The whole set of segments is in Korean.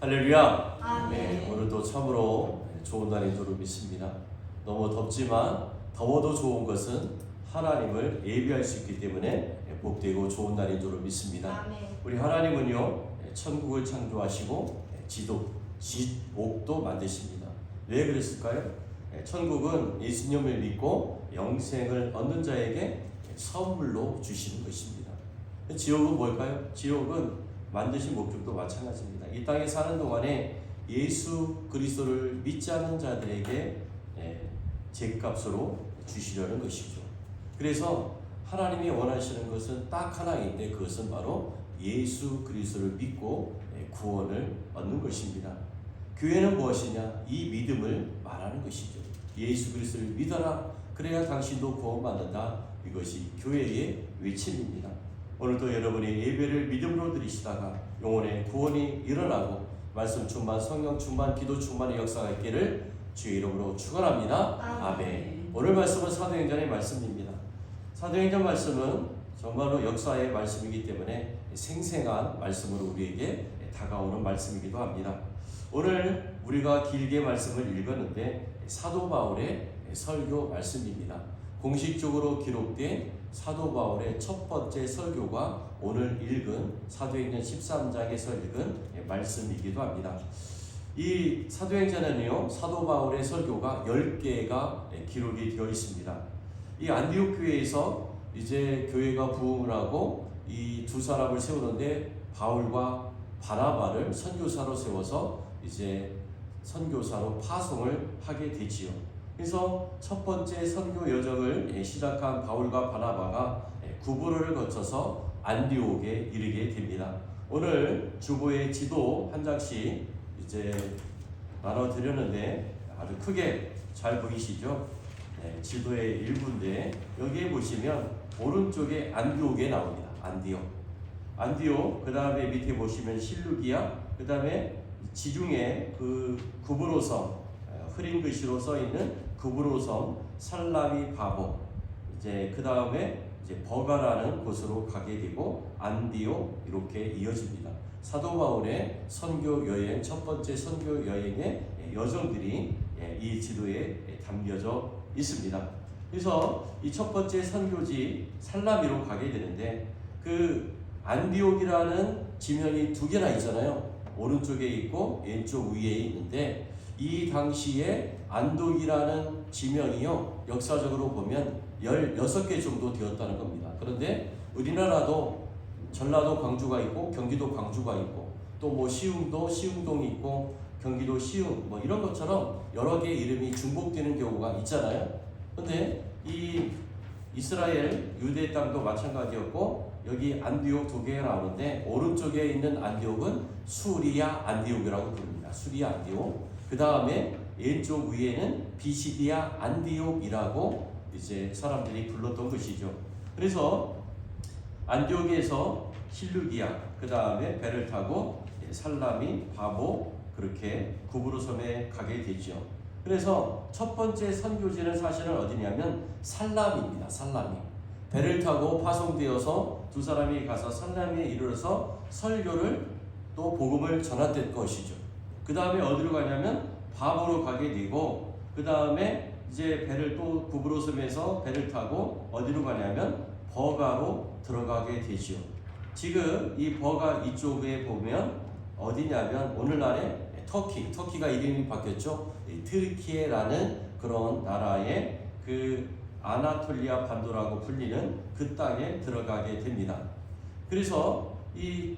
할렐루야. 아멘. 네, 오늘도 참으로 좋은 날인 줄 믿습니다. 너무 덥지만 더워도 좋은 것은 하나님을 예비할 수 있기 때문에 복되고 좋은 날인 줄 믿습니다. 아멘. 우리 하나님은요, 천국을 창조하시고 지옥도 만드십니다. 왜 그랬을까요? 천국은 예수님을 믿고 영생을 얻는 자에게 선물로 주시는 것입니다. 지옥은 뭘까요? 지옥은 만드신 목적도 마찬가지입니다. 이 땅에 사는 동안에 예수 그리스도를 믿지 않는 자들에게 죗값으로 주시려는 것이죠. 그래서 하나님이 원하시는 것은 딱 하나인데 그것은 바로 예수 그리스도를 믿고 구원을 얻는 것입니다. 교회는 무엇이냐? 이 믿음을 말하는 것이죠. 예수 그리스도를 믿어라. 그래야 당신도 구원받는다. 이것이 교회의 외침입니다. 오늘도 여러분이 예배를 믿음으로 드리시다가 영혼의 구원이 일어나고 말씀 충만, 성령 충만, 기도 충만의 역사가 있기를 주의 이름으로 축원합니다. 아멘. 오늘 말씀은 사도행전의 말씀입니다. 사도행전 말씀은 정말로 역사의 말씀이기 때문에 생생한 말씀으로 우리에게 다가오는 말씀이기도 합니다. 오늘 우리가 길게 말씀을 읽었는데 사도 바울의 설교 말씀입니다. 공식적으로 기록된 사도 바울의 첫 번째 설교가 오늘 읽은 사도행전 13장에서 읽은 말씀이기도 합니다. 이 사도행전에는요, 사도 바울의 설교가 10개가 기록이 되어 있습니다. 이 안디옥 교회에서 이제 교회가 부흥을 하고 이 두 사람을 세우는데 바울과 바나바를 선교사로 세워서 이제 선교사로 파송을 하게 되지요. 그래서 첫 번째 선교 여정을 시작한 바울과 바나바가 구브로를 거쳐서 안디옥에 이르게 됩니다. 오늘 주보의 지도 한 장씩 이제 나눠 드렸는데 아주 크게 잘 보이시죠? 지도의 일부인데 여기에 보시면 오른쪽에 안디옥에 나옵니다. 안디옥. 그 다음에 밑에 보시면 실루기아. 그 다음에 지중해 그 구브로섬 흐린 글씨로 써 있는 구브로섬 살라미 바보. 이제 그 다음에 이제 버가라는 곳으로 가게 되고 안디옥 이렇게 이어집니다. 사도 바울의 선교 여행, 첫 번째 선교 여행의 여정들이 이 지도에 담겨져 있습니다. 그래서 이 첫 번째 선교지 살라미로 가게 되는데 그 안디옥이라는 지명이 두 개나 있잖아요. 오른쪽에 있고 왼쪽 위에 있는데 이 당시에 안독이라는 지명이요, 역사적으로 보면 16개 정도 되었다는 겁니다. 그런데 우리나라도 전라도 광주가 있고 경기도 광주가 있고 또 뭐 시흥도 시흥동이 있고 경기도 시흥 뭐 이런 것처럼 여러 개의 이름이 중복되는 경우가 있잖아요. 근데 이 이스라엘 유대 땅도 마찬가지였고 여기 안디옥 두 개가 나오는데 오른쪽에 있는 안디옥은 수리아 안디옥이라고 부릅니다. 수리아 안디옥. 그 다음에 왼쪽 위에는 비시디아 안디옥이라고 이제 사람들이 불렀던 것이죠. 그래서 안디옥에서 실루기아, 그 다음에 배를 타고 살라미, 바보 그렇게 구브로섬에 가게 되죠. 그래서 첫 번째 선교지는 사실은 어디냐면 살람입니다. 살라미. 배를 타고 파송되어서 두 사람이 가서 살라미에 이르러서 설교를 또 복음을 전했던 것이죠. 그 다음에 어디로 가냐면 바보로 가게 되고 그 다음에 이제 배를 또 구브로섬에서 배를 타고 어디로 가냐면 버가로 들어가게 되지요. 지금 이 버가 이쪽에 보면 어디냐면 오늘날의 터키가 이름이 바뀌었죠. 트르키에라는 그런 나라의 그 아나톨리아 반도라고 불리는 그 땅에 들어가게 됩니다. 그래서 이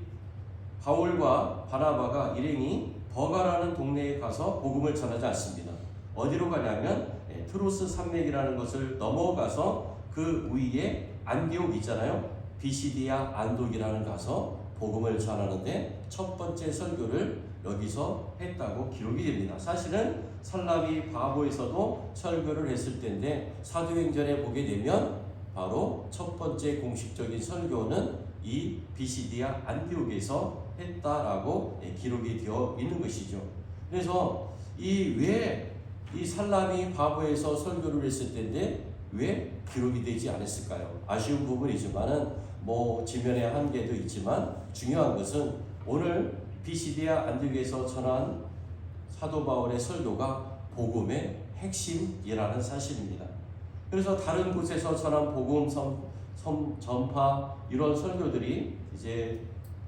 바울과 바나바가 일행이 버가라는 동네에 가서 복음을 전하지 않습니다. 어디로 가냐면 트로스 산맥이라는 것을 넘어가서 그 위에 안디옥 있잖아요. 비시디아 안독이라는 가서 복음을 전하는데 첫 번째 설교를 여기서 했다고 기록이 됩니다. 사실은 살라미 바보에서도 설교를 했을 때인데 사도행전에 보게 되면 바로 첫 번째 공식적인 설교는 이 비시디아 안디옥에서 했다라고 기록이 되어 있는 것이죠. 그래서 왜 이 살라미 바보에서 설교를 했을 때인데 왜 기록이 되지 않았을까요? 아쉬운 부분이지만은 뭐 지면의 한계도 있지만 중요한 것은 오늘 피시디아 안디옥에서 전한 사도 바울의 설교가 복음의 핵심이라는 사실입니다. 그래서 다른 곳에서 전한 복음 전파 이런 설교들이 이제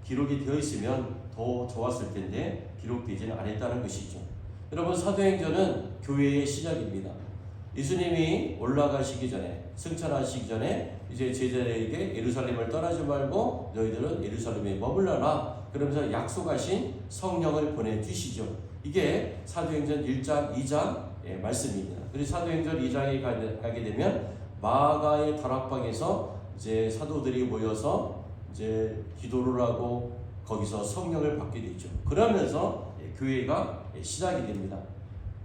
기록이 되어 있으면 더 좋았을 텐데 기록되지는 않았다는 것이죠. 여러분, 사도행전은 교회의 시작입니다. 예수님이 올라가시기 전에, 승천하시기 전에 이제 제자들에게 예루살렘을 떠나지 말고 너희들은 예루살렘에 머물러라 그러면서 약속하신 성령을 보내주시죠. 이게 사도행전 1장, 2장 말씀입니다. 그래서 사도행전 2장에 가게 되면 마가의 다락방에서 이제 사도들이 모여서 이제 기도를 하고 거기서 성령을 받게 되죠. 그러면서 교회가 시작이 됩니다.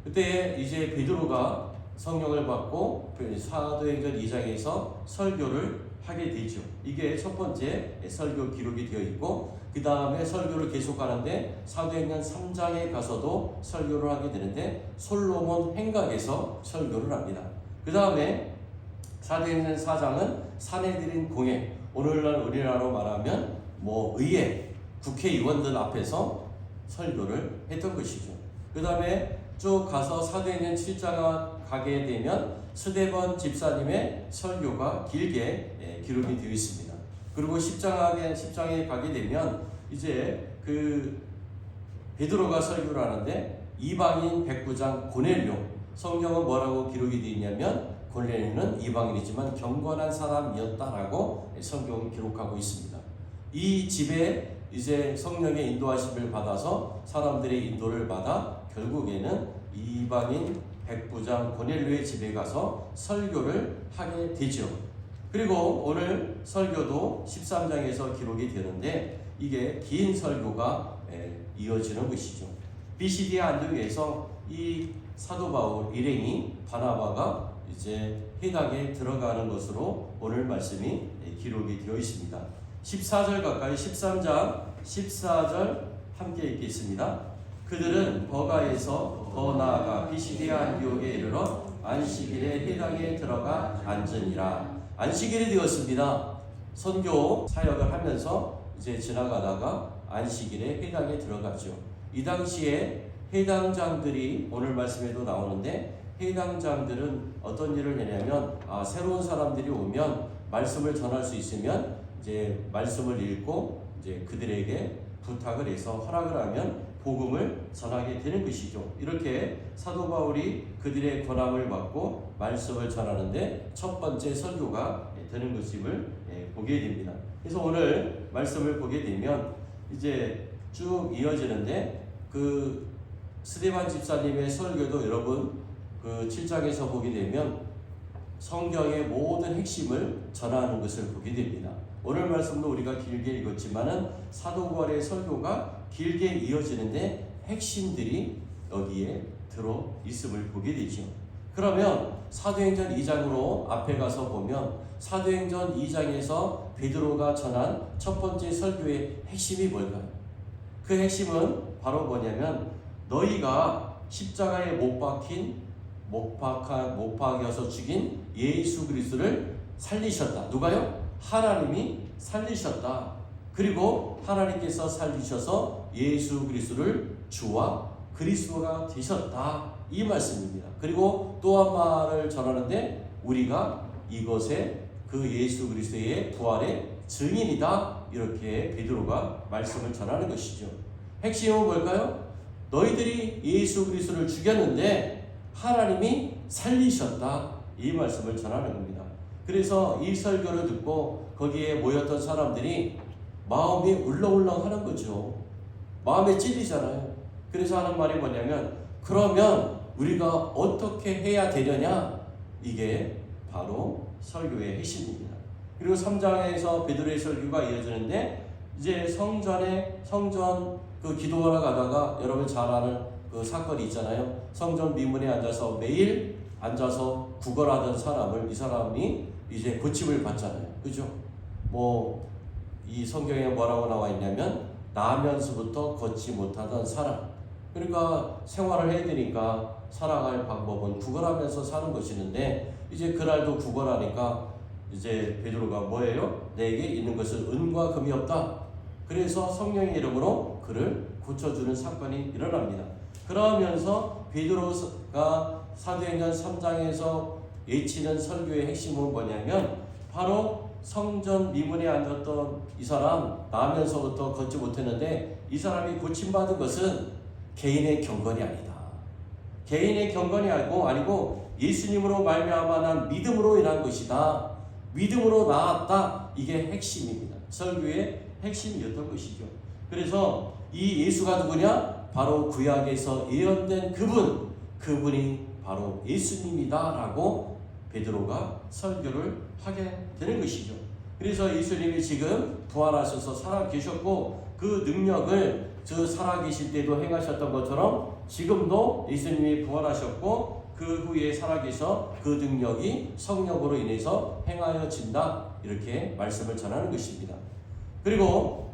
그때 이제 베드로가 성령을 받고 사도행전 2장에서 설교를 하게 되죠. 이게 첫 번째 설교 기록이 되어 있고, 그 다음에 설교를 계속하는데 사도행전 3장에 가서도 설교를 하게 되는데 솔로몬 행각에서 설교를 합니다. 그 다음에 사도행전 4장은 사내들인 공회, 오늘날 우리나라로 말하면 의회, 국회의원들 앞에서 설교를 했던 것이죠. 그 다음에 쭉 가서 사도행전 7장 가게 되면 스데반 집사님의 설교가 길게 기록이 되어 있습니다. 그리고 10장에 가게 되면 이제 베드로가 설교를 하는데 이방인 백부장 고넬료, 성경은 뭐라고 기록이 되어 있냐면 고넬료는 이방인이지만 경건한 사람이었다라고 성경을 기록하고 있습니다. 이 집에 이제 성령의 인도하심을 받아서 사람들의 인도를 받아 결국에는 이방인 백부장 고넬료의 집에 가서 설교를 하게 되죠. 그리고 오늘 설교도 13장에서 기록이 되는데 이게 긴 설교가 이어지는 것이죠. 피시디아 안디옥에서 이 사도 바울 일행이 바나바가 이제 회당에 들어가는 것으로 오늘 말씀이 기록이 되어 있습니다. 14절 가까이 13장 14절 함께 읽겠습니다. 그들은 버가에서 더 나아가 피시디아 안디옥에 이르러 안식일에 회당에 들어가 앉으니라. 안식일이 되었습니다. 선교 사역을 하면서 이제 지나가다가 안식일에 회당에 들어갔죠. 이 당시에 회당장들이 오늘 말씀에도 나오는데 회당장들은 어떤 일을 하냐면 새로운 사람들이 오면 말씀을 전할 수 있으면 이제 말씀을 읽고 이제 그들에게 부탁을 해서 허락을 하면 복음을 전하게 되는 것이죠. 이렇게 사도 바울이 그들의 권함을 받고 말씀을 전하는데 첫 번째 설교가 되는 것임을 보게 됩니다. 그래서 오늘 말씀을 보게 되면 이제 쭉 이어지는데 스데반 집사님의 설교도 여러분 7장에서 보게 되면 성경의 모든 핵심을 전하는 것을 보게 됩니다. 오늘 말씀도 우리가 길게 읽었지만은 사도 바울의 설교가 길게 이어지는데 핵심들이 여기에 들어 있음을 보게 되죠. 그러면 사도행전 2장으로 앞에 가서 보면 사도행전 2장에서 베드로가 전한 첫 번째 설교의 핵심이 뭘까요? 그 핵심은 바로 뭐냐면 너희가 십자가에 못 박혀서 죽인 예수 그리스도를 살리셨다. 누가요? 하나님이 살리셨다. 그리고 하나님께서 살리셔서 예수 그리스도를 주와 그리스도가 되셨다. 이 말씀입니다. 그리고 또 한 말을 전하는데 우리가 이것에 그 예수 그리스도의 부활의 증인이다. 이렇게 베드로가 말씀을 전하는 것이죠. 핵심은 뭘까요? 너희들이 예수 그리스도를 죽였는데 하나님이 살리셨다. 이 말씀을 전하는 겁니다. 그래서 이 설교를 듣고 거기에 모였던 사람들이 마음이 울렁울렁 하는 거죠. 마음에 찔리잖아요. 그래서 하는 말이 뭐냐면 그러면 우리가 어떻게 해야 되느냐? 이게 바로 설교의 핵심입니다. 그리고 3장에서 베드로의 설교가 이어지는데 이제 성전 기도하러 가다가 여러분 잘 아는 그 사건이 있잖아요. 성전 미문에 앉아서 매일 앉아서 구걸하던 사람을 이 사람이 이제 고침을 받잖아요. 그죠? 이 성경에 뭐라고 나와 있냐면 나면서부터 걷지 못하던 사람. 그러니까 생활을 해야 되니까 살아갈 방법은 구걸하면서 사는 것이는데 이제 그날도 구걸하니까 이제 베드로가 뭐예요? 내게 있는 것은 은과 금이 없다. 그래서 성령의 이름으로 그를 고쳐주는 사건이 일어납니다. 그러면서 베드로가 사도행전 3장에서 외치는 설교의 핵심은 뭐냐면 바로 성전 미문에 앉았던 이 사람, 나면서부터 걷지 못했는데 이 사람이 고침받은 것은 개인의 경건이 아니다. 개인의 경건이 아니고 예수님으로 말미암아 난 믿음으로 인한 것이다. 믿음으로 나았다. 이게 핵심입니다. 설교의 핵심이었던 것이죠. 그래서 이 예수가 누구냐? 바로 구약에서 예언된 그분이 바로 예수님이다 라고 베드로가 설교를 하게 되는 것이죠. 그래서 예수님이 지금 부활하셔서 살아계셨고 그 능력을 저 살아계실 때도 행하셨던 것처럼 지금도 예수님이 부활하셨고 그 후에 살아계셔 그 능력이 성령으로 인해서 행하여진다. 이렇게 말씀을 전하는 것입니다. 그리고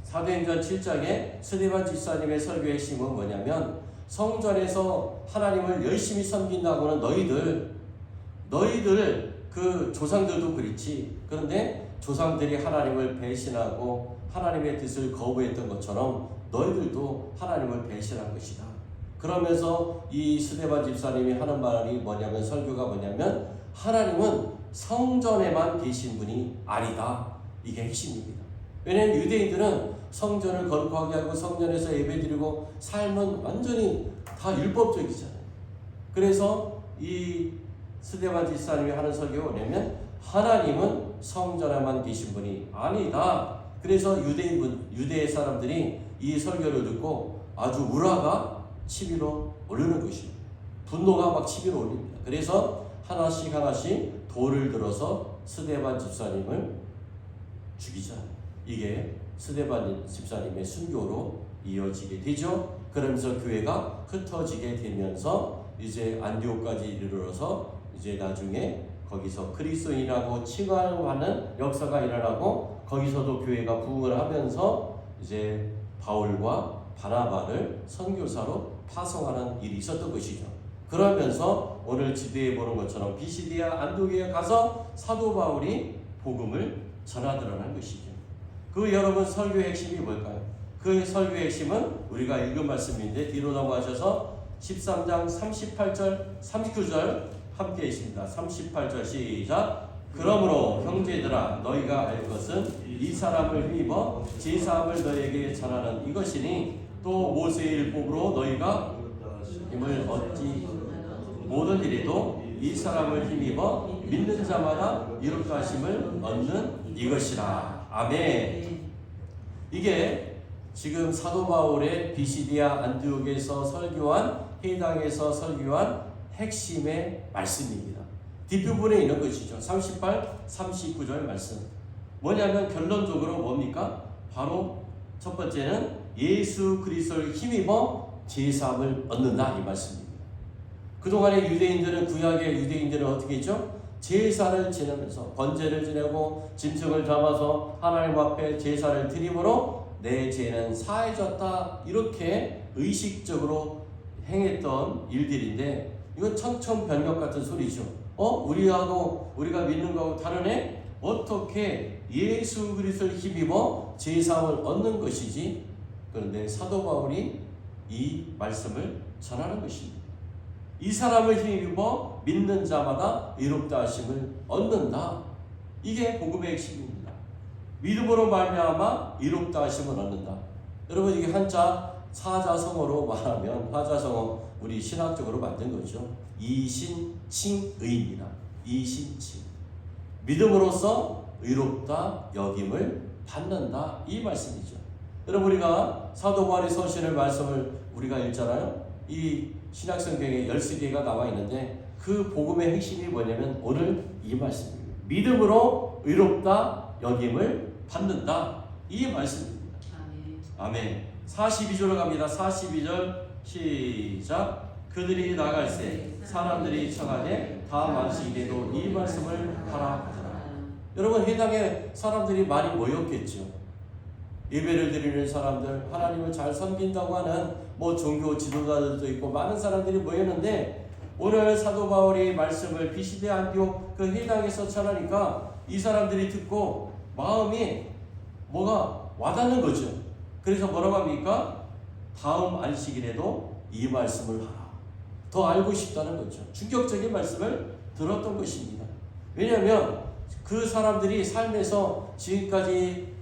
사도행전 7장에 스데반 집사님의 설교의 핵심은 뭐냐면 성전에서 하나님을 열심히 섬긴다고는 너희들 그 조상들도 그렇지. 그런데 조상들이 하나님을 배신하고 하나님의 뜻을 거부했던 것처럼 너희들도 하나님을 배신한 것이다. 그러면서 이 스데반 집사님이 하는 말이 뭐냐면 설교가 뭐냐면 하나님은 성전에만 계신 분이 아니다. 이게 핵심입니다. 왜냐하면 유대인들은 성전을 거룩하게 하고 성전에서 예배드리고 삶은 완전히 다 율법적이잖아요. 그래서 이 스데반 집사님이 하는 설교가 뭐냐면 하나님은 성전에만 계신 분이 아니다. 그래서 유대 사람들이 이 설교를 듣고 아주 우라가 치밀어 오르는 것입니다. 분노가 막 치밀어 올립니다. 그래서 하나씩 돌을 들어서 스데반 집사님을 죽이자. 이게 스데반 집사님의 순교로 이어지게 되죠. 그러면서 교회가 흩어지게 되면서 이제 안디옥까지 이르러서 이제 나중에 거기서 그리스도인이라고 칭하는 역사가 일어나고 거기서도 교회가 부흥을 하면서 이제 바울과 바나바를 선교사로 파송하는 일이 있었던 것이죠. 그러면서 오늘 지도에 보는 것처럼 비시디아 안디옥에 가서 사도 바울이 복음을 전하더라는 것이죠. 그 여러분 설교의 핵심이 뭘까요? 그 설교의 핵심은 우리가 읽은 말씀인데 뒤로 넘어가셔서 13장 38절 39절 함께 있습니다. 38절 시작. 그러므로 형제들아 너희가 알 것은 이 사람을 힘입어 제사함을 너희에게 전하는 이것이니 또 모세의 율법으로 너희가 힘을 얻지 모든 일에도 이 사람을 힘입어 믿는 자마다 이롭다 하심을 얻는 이것이라. 아멘. 이게 지금 사도 바울의 비시디아 안디옥에서 설교한 회당에서 설교한 핵심의 말씀입니다. 뒷부분에 있는 것이죠. 38, 39절 말씀. 뭐냐면 결론적으로 뭡니까? 바로 첫 번째는 예수 그리스도를 힘입어 제사함을 얻는다 이 말씀입니다. 그동안의 유대인들은 구약의 유대인들은 어떻게 했죠? 제사를 지내면서 번제를 지내고 짐승을 잡아서 하나님 앞에 제사를 드림으로 내 죄는 사해졌다 이렇게 의식적으로 행했던 일들인데 이건 천천변력 같은 소리죠. 우리가 믿는 거하고 다르네? 어떻게 예수 그리스도를 힘입어 제사함을 얻는 것이지? 그런데 사도 바울이 이 말씀을 전하는 것입니다. 이 사람을 힘입어 믿는 자마다 의롭다 하심을 얻는다. 이게 복음의 핵심입니다. 믿음으로 말미암아 의롭다 하심을 얻는다. 여러분 이게 한자 사자성어로 말하면 사자성어 우리 신학적으로 만든 거죠. 이신칭의입니다. 이신칭. 믿음으로써 의롭다 여김을 받는다 이 말씀이죠. 여러분 우리가 사도 바울의 서신을 말씀을 우리가 읽잖아요. 이 신약성경에 13개가 나와 있는데 그 복음의 핵심이 뭐냐면 오늘 이 말씀입니다. 믿음으로 의롭다 여김을 받는다 이 말씀입니다. 아멘. 42절로 갑니다. 42절 시작. 그들이 나갈새 사람들이 청하되 다 만식에도 이 말씀을 하라 하더라. 여러분 회당에 사람들이 많이 모였겠죠. 예배를 드리는 사람들, 하나님을 잘 섬긴다고 하는 종교 지도자들도 있고 많은 사람들이 모였는데 오늘 사도 바울이 말씀을 비시디아 안디옥 그 회당에서 전하니까 이 사람들이 듣고 마음이 뭐가 와닿는 거죠. 그래서 뭐라고 합니까? 다음 안식일에도 이 말씀을 하라. 더 알고 싶다는 거죠. 충격적인 말씀을 들었던 것입니다. 왜냐하면 그 사람들이 삶에서 지금까지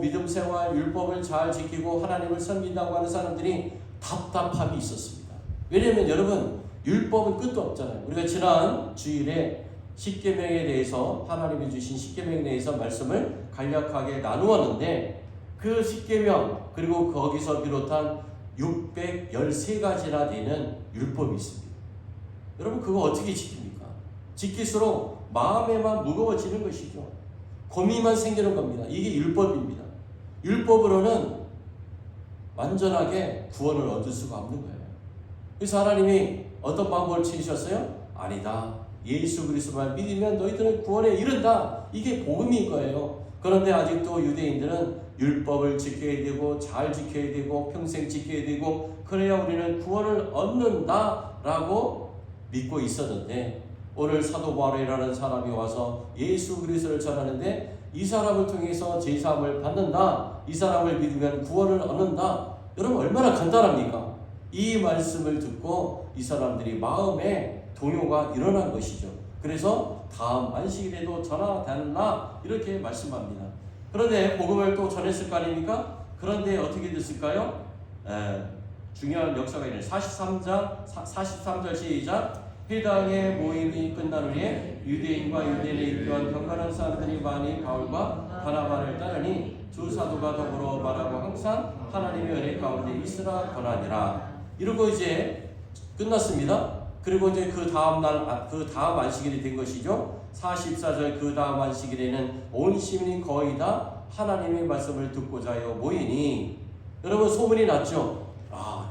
믿음 생활, 율법을 잘 지키고 하나님을 섬긴다고 하는 사람들이 답답함이 있었습니다. 왜냐하면 여러분, 율법은 끝도 없잖아요. 우리가 지난 주일에 십계명에 대해서, 하나님이 주신 십계명에 대해서 말씀을 간략하게 나누었는데, 그 십계명 그리고 거기서 비롯한 613가지나 되는 율법이 있습니다. 여러분, 그거 어떻게 지킵니까? 지킬수록 마음에만 무거워지는 것이죠. 고민만 생기는 겁니다. 이게 율법입니다. 율법으로는 완전하게 구원을 얻을 수가 없는 거예요. 그래서 하나님이 어떤 방법을 치셨어요? 아니다. 예수 그리스도만 믿으면 너희들은 구원에 이른다. 이게 복음인 거예요. 그런데 아직도 유대인들은 율법을 지켜야 되고 잘 지켜야 되고 평생 지켜야 되고 그래야 우리는 구원을 얻는다라고 믿고 있었는데, 오늘 사도 바울이라는 사람이 와서 예수 그리스도를 전하는데 이 사람을 통해서 제사함을 받는다, 이 사람을 믿으면 구원을 얻는다. 여러분, 얼마나 간단합니까? 이 말씀을 듣고 이 사람들이 마음에 동요가 일어난 것이죠. 그래서 다음 안식일에도 전하달라 이렇게 말씀합니다. 그런데 복음을 또 전했을 거 아닙니까? 그런데 어떻게 됐을까요? 중요한 역사가 있는 43절 시작. 회당의 모임이 끝난 후에 유대인과 유대인에 입교한 경건한 사람들이 많이 바울과 바나바를 따르니 두 사도가 더불어 말하고 항상 하나님의 은혜 가운데 있으라 권하니라. 이러고 이제 끝났습니다. 그리고 이제 그 다음 안식일이 된 것이죠. 44절 그 다음 안식일에는 온 시민이 거의 다 하나님의 말씀을 듣고자 하여 모이니, 여러분 소문이 났죠.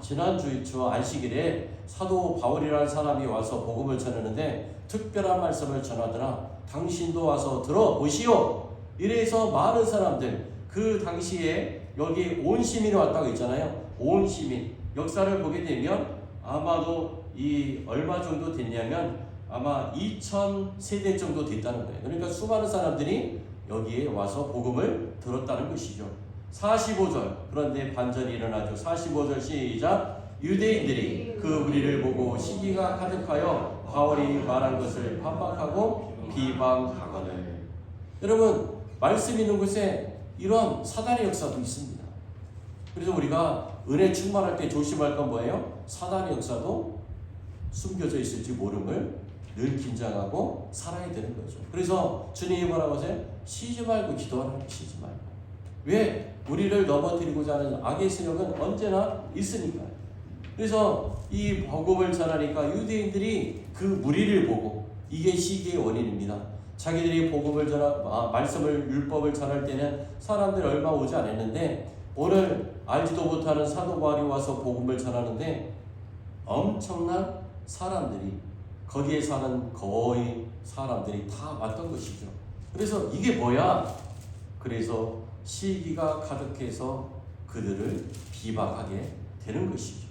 지난주 안식일에 사도 바울이라는 사람이 와서 복음을 전하는데 특별한 말씀을 전하더라. 당신도 와서 들어보시오. 이래서 많은 사람들, 그 당시에 여기 온 시민이 왔다고 했잖아요. 온 시민. 역사를 보게 되면 아마도 이 얼마 정도 됐냐면 아마 2000세대 정도 됐다는 거예요. 그러니까 수많은 사람들이 여기에 와서 복음을 들었다는 것이죠. 45절, 그런데 반전이 일어나죠. 45절 시작. 유대인들이 그 우리를 보고 시기가 가득하여 바울이 말한 것을 반박하고 비방하거늘. 여러분, 말씀 있는 곳에 이런 사단의 역사도 있습니다. 그래서 우리가 은혜 충만할 때 조심할 건 뭐예요? 사단의 역사도 숨겨져 있을지 모름을 늘 긴장하고 살아야 되는 거죠. 그래서 주님이 뭐라고 하세요? 쉬지 말고 기도하라는 거, 쉬지 말고. 왜? 우리를 넘어뜨리고자 하는 악의 세력은 언제나 있으니까요. 그래서 이 복음을 전하니까 유대인들이 그 무리를 보고, 이게 시기의 원인입니다. 자기들이 복음을 말씀을 율법을 전할 때는 사람들 얼마 오지 않았는데, 오늘 알지도 못하는 사도 바울이 와서 복음을 전하는데 엄청난 사람들이, 거기에 사는 거의 사람들이 다 왔던 것이죠. 그래서 이게 뭐야? 그래서 시기가 가득해서 그들을 비방하게 되는 것이죠.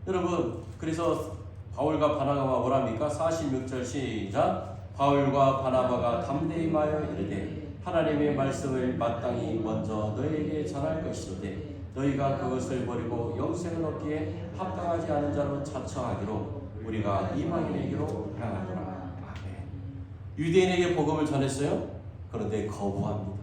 여러분, 그래서 바울과 바나바가 뭐랍니까? 46절 시작. 바울과 바나바가 담대히 말하여 이르되 하나님의 말씀을 마땅히 먼저 너희에게 전할 것인데 너희가 그것을 버리고 영생을 얻기에 합당하지 않은 자로 자처하기로 우리가 이방인에게로 향하노라. 아멘. 유대인에게 복음을 전했어요. 그런데 거부합니다.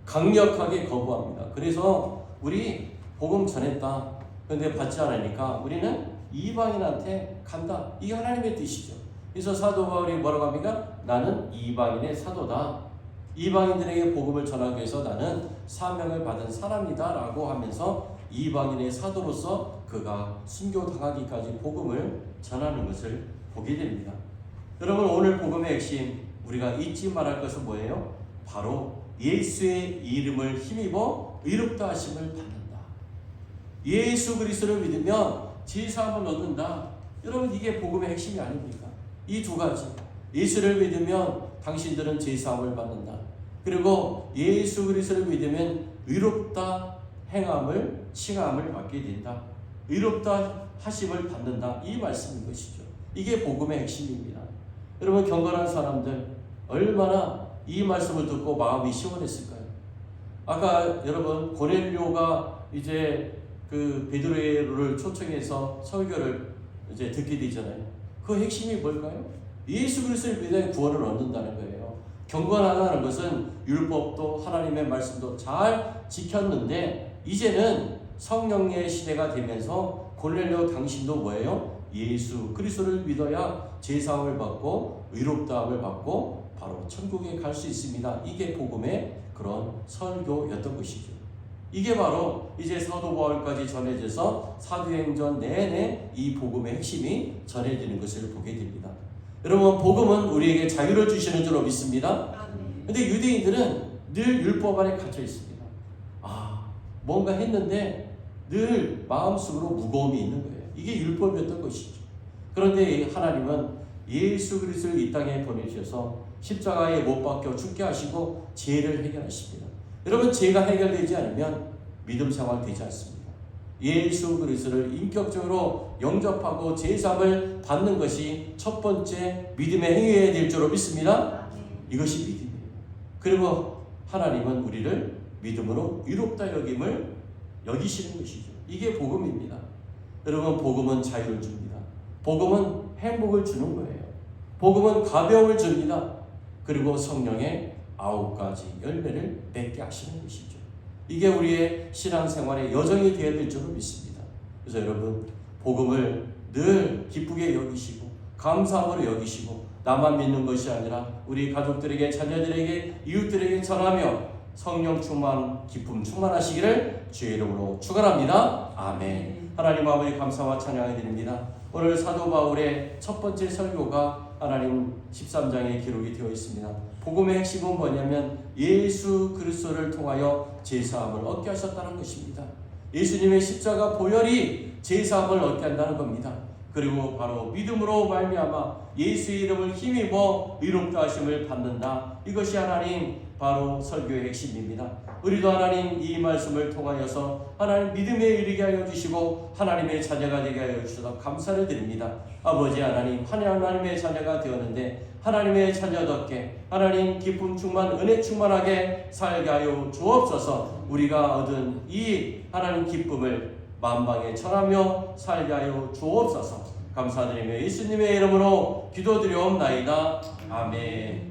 강력하게 거부합니다. 그래서 우리 복음 전했다. 그런데 받지 않으니까 우리는 이방인한테 간다. 이게 하나님의 뜻이죠. 그래서 사도 바울이 뭐라고 합니까? 나는 이방인의 사도다. 이방인들에게 복음을 전하기 위해서 나는 사명을 받은 사람이다 라고 하면서 이방인의 사도로서 그가 순교당하기까지 복음을 전하는 것을 보게 됩니다. 여러분, 오늘 복음의 핵심, 우리가 잊지 말할 것은 뭐예요? 바로 예수의 이름을 힘입어 의롭다 하심을 받는다. 예수 그리스도를 믿으면 제사함을 얻는다. 여러분, 이게 복음의 핵심이 아닙니까? 이 두 가지. 예수를 믿으면 당신들은 제사함을 받는다. 그리고 예수 그리스도를 믿으면 의롭다 행함을, 칭함을 받게 된다. 의롭다 하심을 받는다. 이 말씀인 것이죠. 이게 복음의 핵심입니다. 여러분, 경건한 사람들 얼마나 이 말씀을 듣고 마음이 시원했을까요? 아까 여러분 고넬료가 이제 그 베드로를 초청해서 설교를 이제 듣게 되잖아요. 그 핵심이 뭘까요? 예수 그리스도를 믿어 구원을 얻는다는 거예요. 경건하다는 것은 율법도 하나님의 말씀도 잘 지켰는데 이제는 성령의 시대가 되면서 골넬료 당신도 뭐예요? 예수 그리스도를 믿어야 제사함을 받고 의롭다함을 받고 바로 천국에 갈 수 있습니다. 이게 복음의 그런 설교였던 것이죠. 이게 바로 이제 사도 바울까지 전해져서 사도행전 내내 이 복음의 핵심이 전해지는 것을 보게 됩니다. 여러분, 복음은 우리에게 자유를 주시는 줄로 믿습니다. 근데 유대인들은 늘 율법 안에 갇혀 있습니다. 뭔가 했는데 늘 마음속으로 무거움이 있는 거예요. 이게 율법이었던 것이죠. 그런데 하나님은 예수 그리스도를 이 땅에 보내주셔서 십자가에 못 박혀 죽게 하시고 죄를 해결하십니다. 여러분, 죄가 해결되지 않으면 믿음 생활 되지 않습니다. 예수 그리스도를 인격적으로 영접하고 제사함을 받는 것이 첫 번째 믿음의 행위가 될 줄로 믿습니다. 이것이 믿음이에요. 그리고 하나님은 우리를 믿음으로 의롭다 여김을 여기시는 것이죠. 이게 복음입니다. 여러분, 복음은 자유를 줍니다. 복음은 행복을 주는 거예요. 복음은 가벼움을 줍니다. 그리고 성령의 9가지 열매를 맺게 하시는 것이죠. 이게 우리의 신앙생활의 여정이 되어야 될 줄로 믿습니다. 그래서 여러분, 복음을 늘 기쁘게 여기시고 감사함으로 여기시고 나만 믿는 것이 아니라 우리 가족들에게, 자녀들에게, 이웃들에게 전하며 성령 충만, 기쁨 충만하시기를 주의 이름으로 축원합니다. 아멘. 하나님 아버지, 감사와 찬양을 드립니다. 오늘 사도 바울의 첫 번째 설교가 하나님 13장에 기록이 되어 있습니다. 복음의 핵심은 뭐냐면 예수 그리스도를 통하여 제사함을 얻게 하셨다는 것입니다. 예수님의 십자가 보혈이 제사함을 얻게 한다는 겁니다. 그리고 바로 믿음으로 말미암아 예수의 이름을 힘입어 의롭다 하심을 받는다. 이것이 하나님 바로 설교의 핵심입니다. 우리도 하나님 이 말씀을 통하여서 하나님 믿음에 이르게 하여 주시고 하나님의 자녀가 되게 하여 주셔서 감사를 드립니다. 아버지 하나님, 하나님의 자녀가 되었는데 하나님의 자녀답게 하나님 기쁨 충만, 은혜 충만하게 살게 하여 주옵소서. 우리가 얻은 이 하나님 기쁨을 만방에 전하며 살게 하여 주옵소서. 감사드리며 예수님의 이름으로 기도드리옵나이다. 아멘.